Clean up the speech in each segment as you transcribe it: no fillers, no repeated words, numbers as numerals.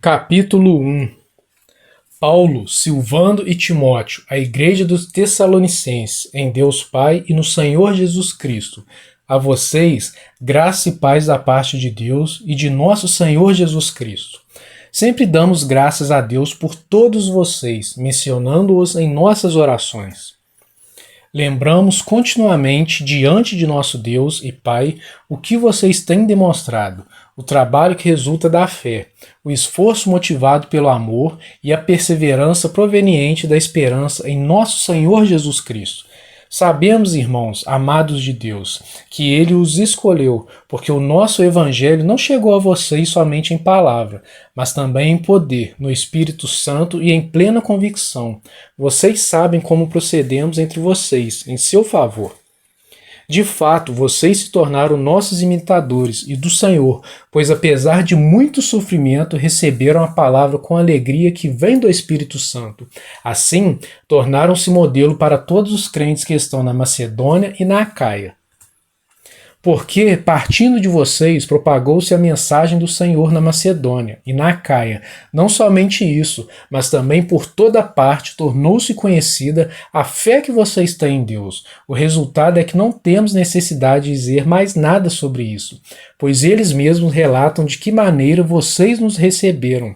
Capítulo 1. Paulo, Silvano e Timóteo, a igreja dos Tessalonicenses, em Deus Pai e no Senhor Jesus Cristo. A vocês, graça e paz da parte de Deus e de nosso Senhor Jesus Cristo. Sempre damos graças a Deus por todos vocês, mencionando-os em nossas orações. Lembramos continuamente diante de nosso Deus e Pai o que vocês têm demonstrado, o trabalho que resulta da fé, o esforço motivado pelo amor e a perseverança proveniente da esperança em nosso Senhor Jesus Cristo. Sabemos, irmãos, amados de Deus, que Ele os escolheu, porque o nosso Evangelho não chegou a vocês somente em palavra, mas também em poder, no Espírito Santo e em plena convicção. Vocês sabem como procedemos entre vocês, em seu favor. De fato, vocês se tornaram nossos imitadores e do Senhor, pois apesar de muito sofrimento, receberam a palavra com alegria que vem do Espírito Santo. Assim, tornaram-se modelo para todos os crentes que estão na Macedônia e na Acaia. Porque, partindo de vocês, propagou-se a mensagem do Senhor na Macedônia e na Acaia. Não somente isso, mas também por toda parte tornou-se conhecida a fé que vocês têm em Deus. O resultado é que não temos necessidade de dizer mais nada sobre isso, pois eles mesmos relatam de que maneira vocês nos receberam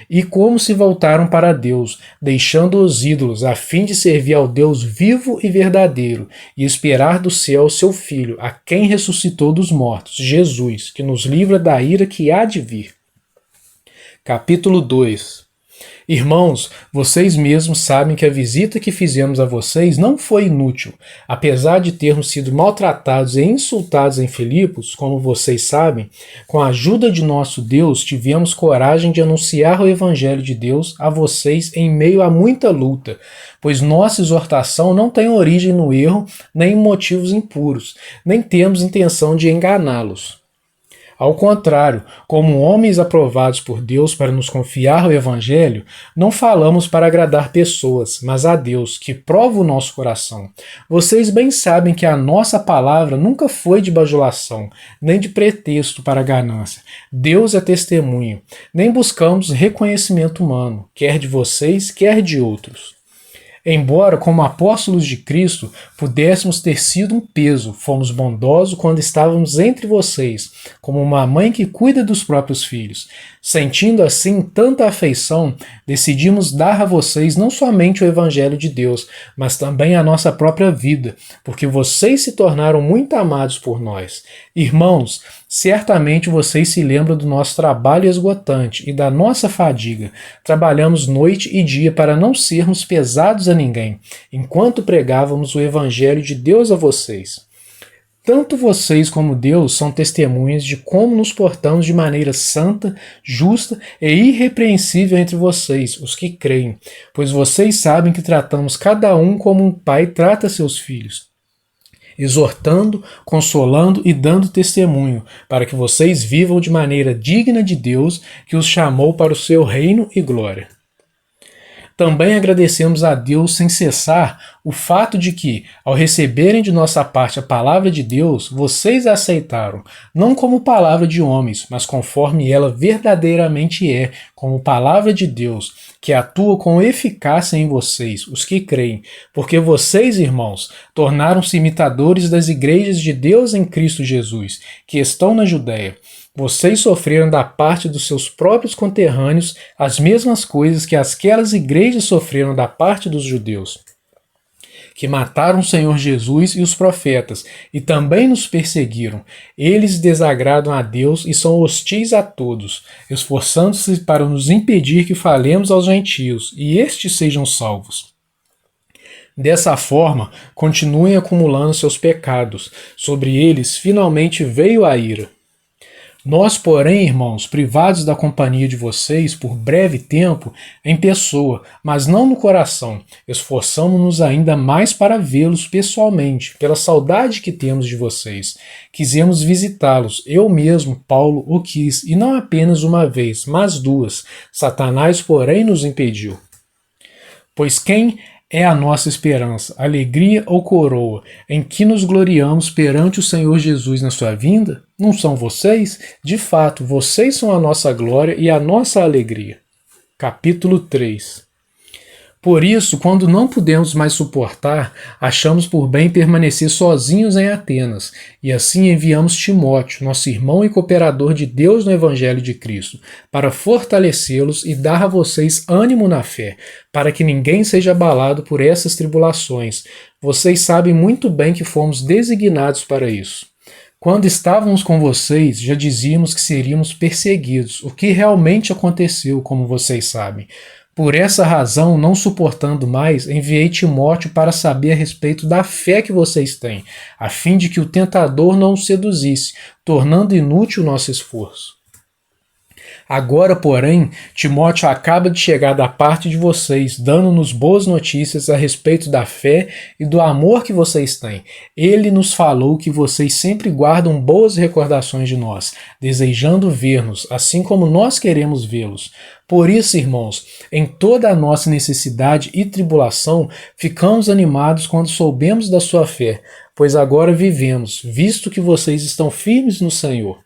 e como se voltaram para Deus, deixando os ídolos, a fim de servir ao Deus vivo e verdadeiro e esperar do céu o seu Filho, a quem ressuscitou dos mortos, Jesus, que nos livra da ira que há de vir. Capítulo 2. Irmãos, vocês mesmos sabem que a visita que fizemos a vocês não foi inútil. Apesar de termos sido maltratados e insultados em Filipos, como vocês sabem, com a ajuda de nosso Deus tivemos coragem de anunciar o Evangelho de Deus a vocês em meio a muita luta, pois nossa exortação não tem origem no erro nem em motivos impuros, nem temos intenção de enganá-los. Ao contrário, como homens aprovados por Deus para nos confiar o Evangelho, não falamos para agradar pessoas, mas a Deus, que prova o nosso coração. Vocês bem sabem que a nossa palavra nunca foi de bajulação, nem de pretexto para ganância. Deus é testemunho. Nem buscamos reconhecimento humano, quer de vocês, quer de outros. Embora, como apóstolos de Cristo, pudéssemos ter sido um peso, fomos bondosos quando estávamos entre vocês, como uma mãe que cuida dos próprios filhos. Sentindo assim tanta afeição, decidimos dar a vocês não somente o Evangelho de Deus, mas também a nossa própria vida, porque vocês se tornaram muito amados por nós. Irmãos, certamente vocês se lembram do nosso trabalho esgotante e da nossa fadiga. Trabalhamos noite e dia para não sermos pesados a ninguém, enquanto pregávamos o Evangelho de Deus a vocês. Tanto vocês como Deus são testemunhas de como nos portamos de maneira santa, justa e irrepreensível entre vocês, os que creem, pois vocês sabem que tratamos cada um como um pai trata seus filhos, exortando, consolando e dando testemunho, para que vocês vivam de maneira digna de Deus, que os chamou para o seu reino e glória. Também agradecemos a Deus sem cessar o fato de que, ao receberem de nossa parte a palavra de Deus, vocês a aceitaram, não como palavra de homens, mas conforme ela verdadeiramente é, como palavra de Deus, que atua com eficácia em vocês, os que creem, porque vocês, irmãos, tornaram-se imitadores das igrejas de Deus em Cristo Jesus, que estão na Judéia. Vocês sofreram da parte dos seus próprios conterrâneos as mesmas coisas que aquelas igrejas sofreram da parte dos judeus, que mataram o Senhor Jesus e os profetas, e também nos perseguiram. Eles desagradam a Deus e são hostis a todos, esforçando-se para nos impedir que falemos aos gentios, e estes sejam salvos. Dessa forma, continuem acumulando seus pecados. Sobre eles finalmente veio a ira. Nós, porém, irmãos, privados da companhia de vocês por breve tempo, em pessoa, mas não no coração, esforçamo-nos ainda mais para vê-los pessoalmente, pela saudade que temos de vocês. Quisemos visitá-los, eu mesmo, Paulo, o quis, e não apenas uma vez, mas duas. Satanás, porém, nos impediu. Pois quem é a nossa esperança, alegria ou coroa, em que nos gloriamos perante o Senhor Jesus na sua vinda? Não são vocês? De fato, vocês são a nossa glória e a nossa alegria. Capítulo 3. Por isso, quando não pudemos mais suportar, achamos por bem permanecer sozinhos em Atenas, e assim enviamos Timóteo, nosso irmão e cooperador de Deus no Evangelho de Cristo, para fortalecê-los e dar a vocês ânimo na fé, para que ninguém seja abalado por essas tribulações. Vocês sabem muito bem que fomos designados para isso. Quando estávamos com vocês, já dizíamos que seríamos perseguidos, o que realmente aconteceu, como vocês sabem. Por essa razão, não suportando mais, enviei Timóteo para saber a respeito da fé que vocês têm, a fim de que o tentador não os seduzisse, tornando inútil o nosso esforço. Agora, porém, Timóteo acaba de chegar da parte de vocês, dando-nos boas notícias a respeito da fé e do amor que vocês têm. Ele nos falou que vocês sempre guardam boas recordações de nós, desejando ver-nos, assim como nós queremos vê-los. Por isso, irmãos, em toda a nossa necessidade e tribulação, ficamos animados quando soubemos da sua fé, pois agora vivemos, visto que vocês estão firmes no Senhor.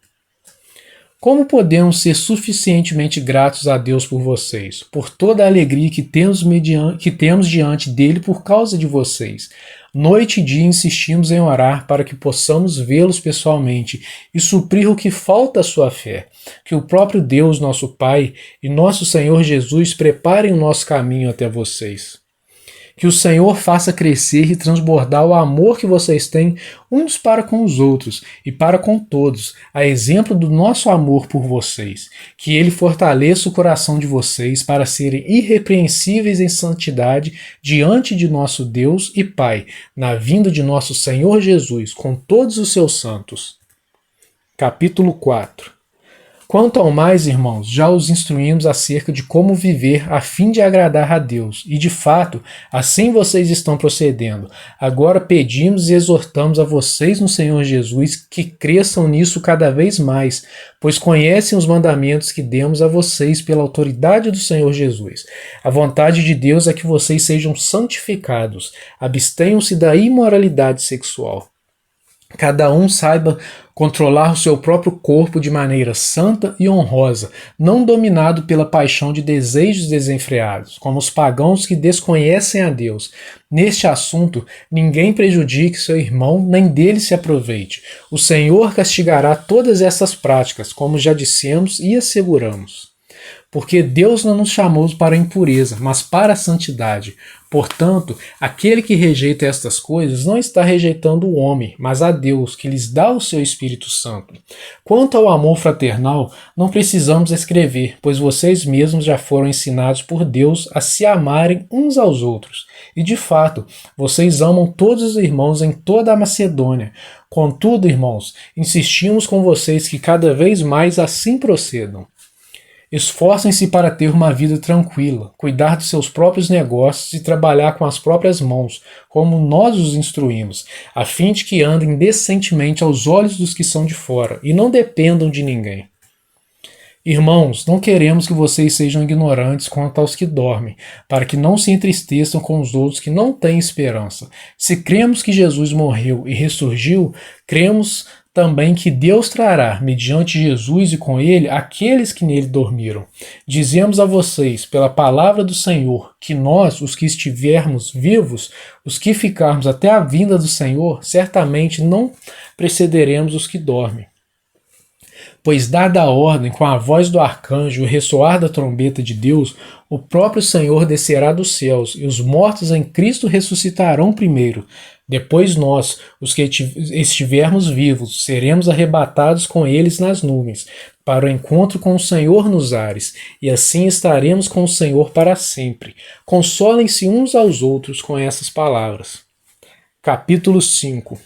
Como podemos ser suficientemente gratos a Deus por vocês, por toda a alegria que temos diante dele por causa de vocês? Noite e dia insistimos em orar para que possamos vê-los pessoalmente e suprir o que falta à sua fé. Que o próprio Deus, nosso Pai, e nosso Senhor Jesus preparem o nosso caminho até vocês. Que o Senhor faça crescer e transbordar o amor que vocês têm uns para com os outros e para com todos, a exemplo do nosso amor por vocês. Que Ele fortaleça o coração de vocês para serem irrepreensíveis em santidade diante de nosso Deus e Pai, na vinda de nosso Senhor Jesus, com todos os seus santos. Capítulo 4. Quanto ao mais, irmãos, já os instruímos acerca de como viver a fim de agradar a Deus, e de fato, assim vocês estão procedendo. Agora pedimos e exortamos a vocês no Senhor Jesus que cresçam nisso cada vez mais, pois conhecem os mandamentos que demos a vocês pela autoridade do Senhor Jesus. A vontade de Deus é que vocês sejam santificados, abstenham-se da imoralidade sexual. Cada um saiba controlar o seu próprio corpo de maneira santa e honrosa, não dominado pela paixão de desejos desenfreados, como os pagãos que desconhecem a Deus. Neste assunto, ninguém prejudique seu irmão, nem dele se aproveite. O Senhor castigará todas essas práticas, como já dissemos e asseguramos. Porque Deus não nos chamou para a impureza, mas para a santidade. Portanto, aquele que rejeita estas coisas não está rejeitando o homem, mas a Deus, que lhes dá o seu Espírito Santo. Quanto ao amor fraternal, não precisamos escrever, pois vocês mesmos já foram ensinados por Deus a se amarem uns aos outros. E de fato, vocês amam todos os irmãos em toda a Macedônia. Contudo, irmãos, insistimos com vocês que cada vez mais assim procedam. Esforcem-se para ter uma vida tranquila, cuidar dos seus próprios negócios e trabalhar com as próprias mãos, como nós os instruímos, a fim de que andem decentemente aos olhos dos que são de fora e não dependam de ninguém. Irmãos, não queremos que vocês sejam ignorantes quanto aos que dormem, para que não se entristeçam com os outros que não têm esperança. Se cremos que Jesus morreu e ressurgiu, cremos também que Deus trará, mediante Jesus e com ele, aqueles que nele dormiram. Dizemos a vocês, pela palavra do Senhor, que nós, os que estivermos vivos, os que ficarmos até a vinda do Senhor, certamente não precederemos os que dormem. Pois dada a ordem com a voz do arcanjo e o ressoar da trombeta de Deus, o próprio Senhor descerá dos céus, e os mortos em Cristo ressuscitarão primeiro. Depois nós, os que estivermos vivos, seremos arrebatados com eles nas nuvens, para o encontro com o Senhor nos ares, e assim estaremos com o Senhor para sempre. Consolem-se uns aos outros com essas palavras. Capítulo 5.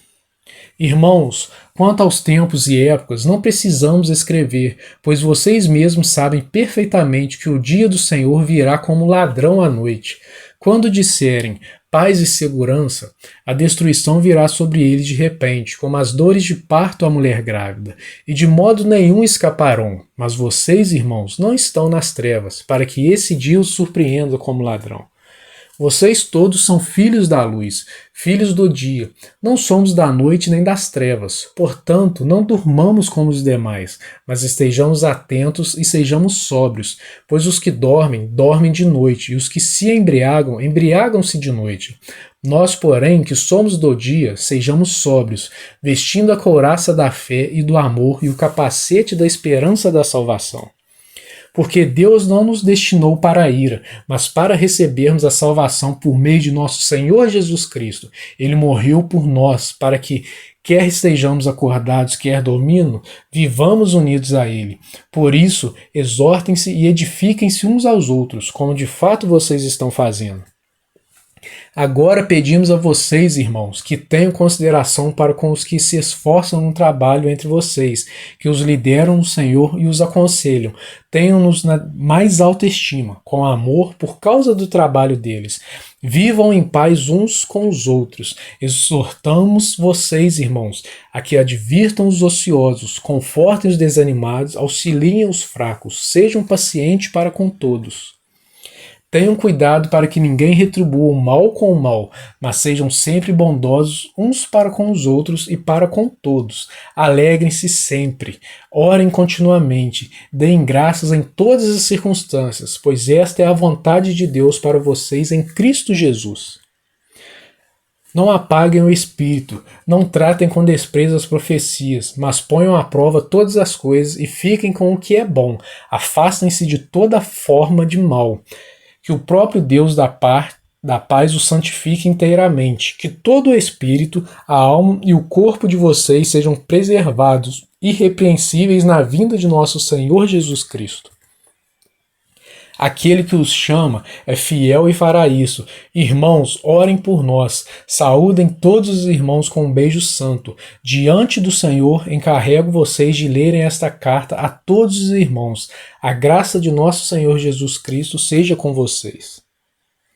Irmãos, quanto aos tempos e épocas, não precisamos escrever, pois vocês mesmos sabem perfeitamente que o dia do Senhor virá como ladrão à noite. Quando disserem paz e segurança, a destruição virá sobre eles de repente, como as dores de parto à mulher grávida, e de modo nenhum escaparão. Mas vocês, irmãos, não estão nas trevas, para que esse dia os surpreenda como ladrão. Vocês todos são filhos da luz, filhos do dia. Não somos da noite nem das trevas. Portanto, não durmamos como os demais, mas estejamos atentos e sejamos sóbrios, pois os que dormem, dormem de noite, e os que se embriagam, embriagam-se de noite. Nós, porém, que somos do dia, sejamos sóbrios, vestindo a couraça da fé e do amor e o capacete da esperança da salvação. Porque Deus não nos destinou para a ira, mas para recebermos a salvação por meio de nosso Senhor Jesus Cristo. Ele morreu por nós, para que, quer estejamos acordados, quer dormindo, vivamos unidos a Ele. Por isso, exortem-se e edifiquem-se uns aos outros, como de fato vocês estão fazendo. Agora pedimos a vocês, irmãos, que tenham consideração para com os que se esforçam no trabalho entre vocês, que os lideram no Senhor e os aconselham. Tenham-nos na mais alta estima, com amor por causa do trabalho deles. Vivam em paz uns com os outros. Exortamos vocês, irmãos, a que advirtam os ociosos, confortem os desanimados, auxiliem os fracos, sejam pacientes para com todos. Tenham cuidado para que ninguém retribua o mal com o mal, mas sejam sempre bondosos uns para com os outros e para com todos. Alegrem-se sempre, orem continuamente, deem graças em todas as circunstâncias, pois esta é a vontade de Deus para vocês em Cristo Jesus. Não apaguem o espírito, não tratem com desprezo as profecias, mas ponham à prova todas as coisas e fiquem com o que é bom. Afastem-se de toda forma de mal. Que o próprio Deus da paz o santifique inteiramente, que todo o espírito, a alma e o corpo de vocês sejam preservados, irrepreensíveis na vinda de nosso Senhor Jesus Cristo. Aquele que os chama é fiel e fará isso. Irmãos, orem por nós. Saúdem todos os irmãos com um beijo santo. Diante do Senhor, encarrego vocês de lerem esta carta a todos os irmãos. A graça de nosso Senhor Jesus Cristo seja com vocês.